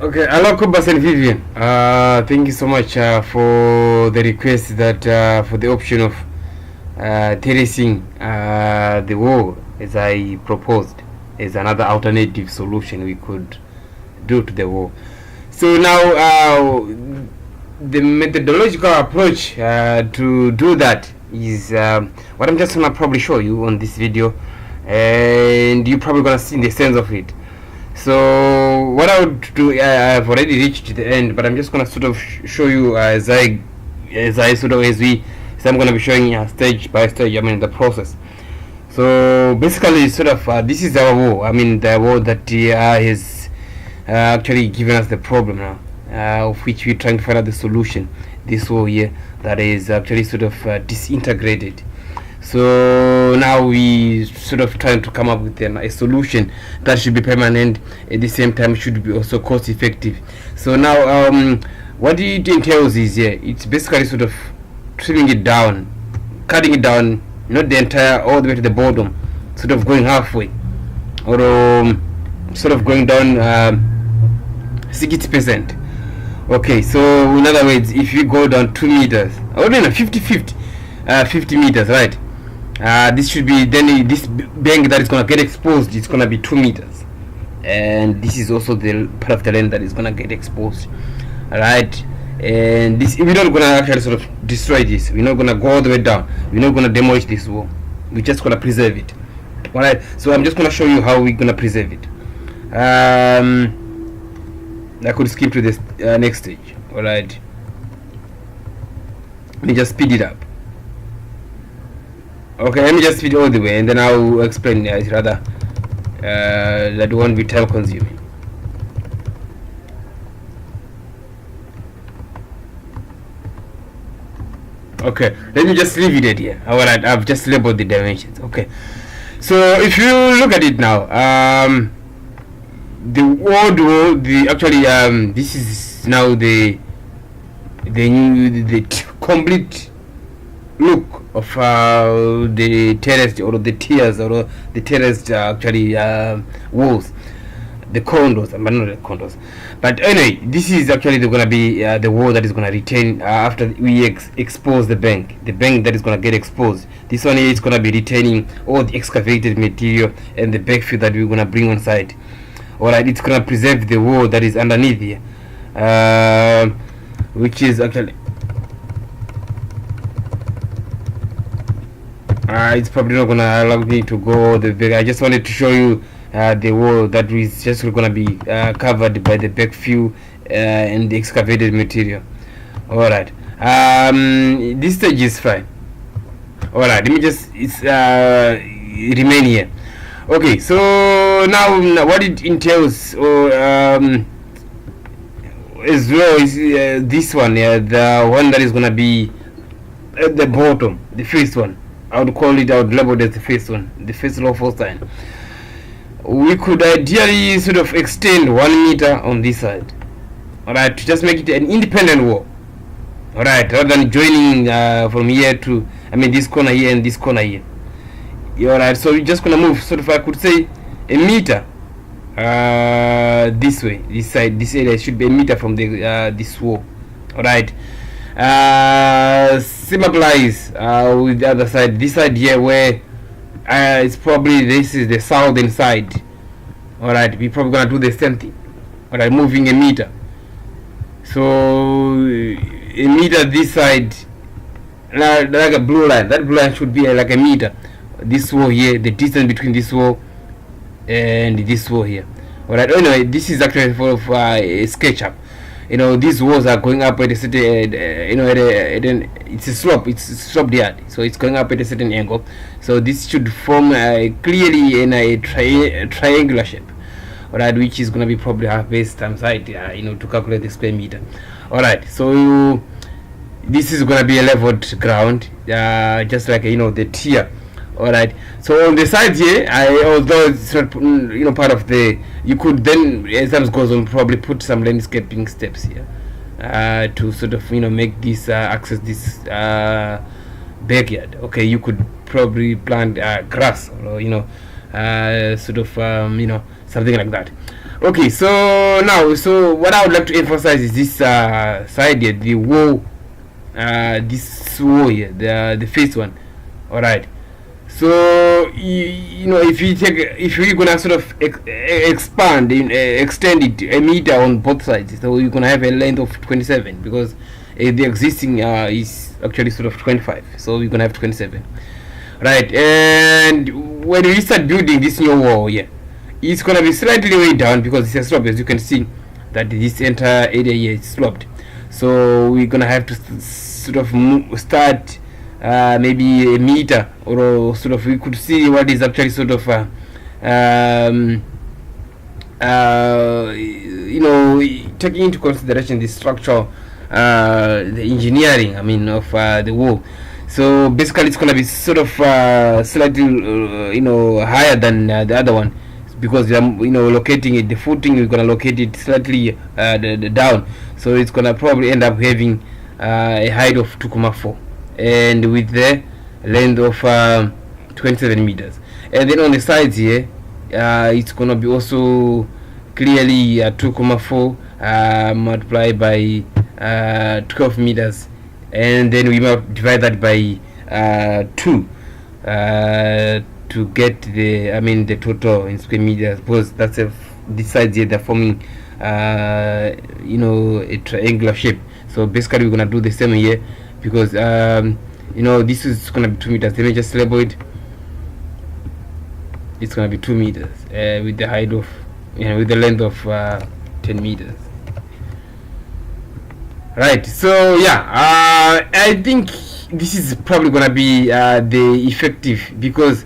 Okay, hello Kubas and Vivian. Thank you so much for the request that for the option of terracing the wall as I proposed as another alternative solution we could do to the wall. So now the methodological approach to do that is what I'm just gonna probably show you on this video, and you're probably gonna see the sense of it. So what I would do, I've already reached the end, but I'm just gonna sort of show you as I'm gonna be showing you stage by stage. I mean the process. So basically, sort of this is our wall. I mean the wall that has actually given us the problem now, of which we're trying to find out the solution. This wall here that is actually sort of disintegrated. So now we sort of trying to come up with a solution that should be permanent, at the same time should be also cost effective. So now what it entails is it's basically sort of trimming it down, cutting it down, not the entire all the way to the bottom, sort of going halfway, or sort of going down 60%. Okay, so in other words, if you go down 2 meters, or no, 50 meters, right? This should be, then this bank that is gonna get exposed, it's gonna be 2 meters, and this is also the part of the land that is gonna get exposed, right? And this, we're not gonna actually sort of destroy this. We're not gonna go all the way down. We're not gonna demolish this wall. We're just gonna preserve it. All right. So I'm just gonna show you how we're gonna preserve it. I could skip to this next stage. All right. Let me just speed it up. Okay, let me just speed all the way, and then I'll explain it rather. That won't be time consuming. Okay, let me just leave it at here. Alright, I've just labeled the dimensions. Okay, so if you look at it now, the old wall, this is now the complete look of the terraced or the tiers or the terraced walls, the condos, but not the condos. But anyway, this is actually going to be the wall that is going to retain after we expose the bank that is going to get exposed. This one is going to be retaining all the excavated material and the backfill that we're going to bring on site. Alright, it's going to preserve the wall that is underneath here, which is actually it's probably not going to allow me to go the big. I just wanted to show you the wall that is just going to be covered by the backfill and the excavated material. Alright, this stage is fine. Alright, let me just remain here. Okay, so now what it entails, as well is this one, the one that is going to be at the bottom, the first one. I would label it as the first one, the first low force line. We could ideally sort of extend 1 meter on this side, alright, to just make it an independent wall, alright, rather than joining from here to, I mean, this corner here and this corner here. Alright, so we're just gonna move sort of, I could say, a meter this way, this side, this area should be a meter from the this wall. Alright, same applies with the other side, this side here, where it's probably, this is the southern side. Alright, we're probably gonna do the same thing. Alright, moving a meter, so a meter this side, like a blue line. That blue line should be like a meter. This wall here, the distance between this wall and this wall here. Alright, anyway, this is actually for a SketchUp. You know, these walls are going up at a certain, it's a slope, it's sloped yard, so it's going up at a certain angle. So this should form clearly in a triangular shape. Alright, which is going to be probably half base times height, to calculate the square meter. Alright, so this is going to be a leveled ground, just like the tier. Alright, so on the sides here, although it's not part of the, you could then, as time goes on, probably put some landscaping steps here to sort of make this access this backyard. Okay, you could probably plant grass, or something like that. Okay, so now, so what I would like to emphasize is this side here, the wall, this wall here, the first one. All right. So you know, if you're gonna sort of expand extend it a meter on both sides, so you're gonna have a length of 27, because the existing is actually sort of 25, so you're gonna have 27, right? And when we start building this new wall here, it's gonna be slightly way down because it's a slope. As you can see, that this entire area here is sloped, so we're gonna have to sort of start maybe a meter, or sort of we could see what is actually sort of you know, taking into consideration the structural the engineering, I mean, of the wall. So basically it's gonna be sort of slightly you know, higher than the other one, because you know, locating it, the footing, we're gonna locate it slightly down, so it's gonna probably end up having a height of 2.4 and with the length of 27 meters. And then on the sides here, it's gonna be also clearly 2.4 multiplied by 12 meters, and then we might divide that by 2 to get the, I mean, the total in square meters, because that's the sides here, they're forming you know, a triangular shape. So basically we're gonna do the same here, because you know, this is gonna be 2 meters. Let me just label it. It's gonna be 2 meters with the height of, you know, with the length of 10 meters. Right. So yeah, I think this is probably gonna be the effective, because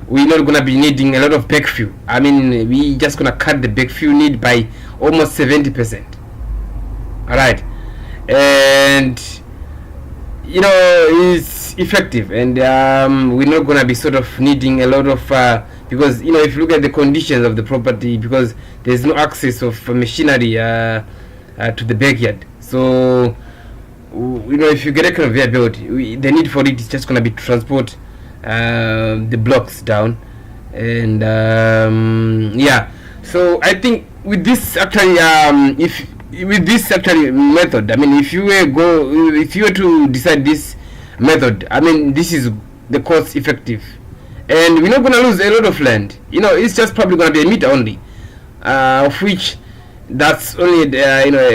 we're not gonna be needing a lot of backfill. I mean, we just gonna cut the backfill need by almost 70%. All right, and you know, it's effective, and we're not gonna be sort of needing a lot of because, you know, if you look at the conditions of the property, because there's no access of machinery to the backyard, so you know, if you get a conveyor belt, the need for it is just gonna be to transport the blocks down, and yeah. So I think with this actually with this actually method, I mean, if you were to decide this method, I mean, this is the cost effective, and we're not going to lose a lot of land. You know, it's just probably going to be a meter only, of which that's only you know,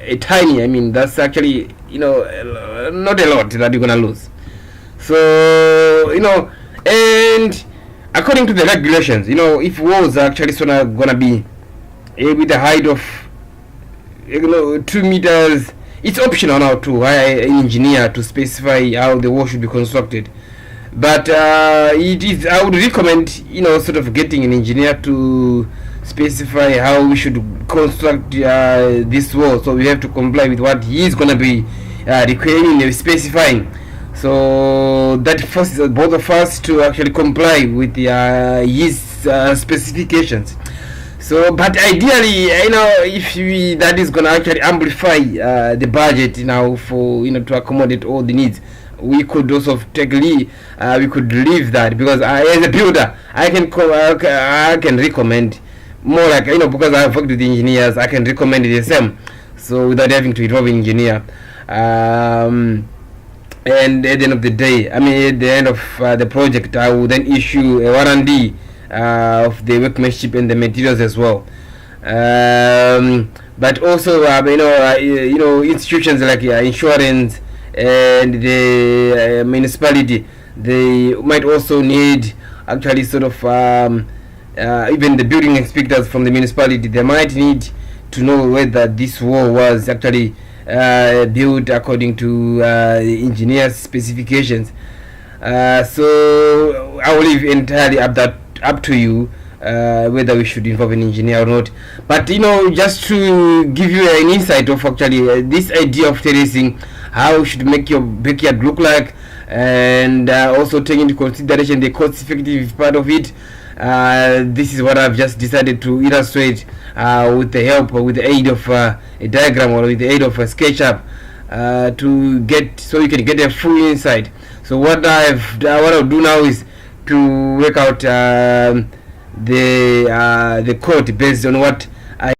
a tiny, I mean, that's actually, you know, not a lot that you're going to lose. So, you know, and according to the regulations, you know, if walls are actually sort of going to be with a height of, you know, 2 meters, it's optional now to hire an engineer to specify how the wall should be constructed. But it is, I would recommend, you know, sort of getting an engineer to specify how we should construct this wall, so we have to comply with what he is going to be requiring, specifying. So that forces both of us to actually comply with his specifications. So, but ideally, you know, if that is going to actually amplify the budget, you know, for, you know, to accommodate all the needs, we could also we could leave that, because as a builder, I can recommend more, like, you know, because I've worked with engineers, I can recommend the same, so without having to involve an engineer. And at the end of the day, I mean, at the end of the project, I will then issue a warranty of the workmanship and the materials as well. But also, you know, institutions like insurance and the municipality, they might also need actually sort of even the building inspectors from the municipality, they might need to know whether this wall was actually built according to the engineer's specifications. So I will leave entirely up to you whether we should involve an engineer or not. But, you know, just to give you an insight of actually this idea of terracing, how you should make your backyard look like, and also take into consideration the cost effective part of it. This is what I've just decided to illustrate with the help, with the aid of a diagram, or with the aid of a SketchUp, so you can get a full insight. So what I'll do now is to work out the code based on what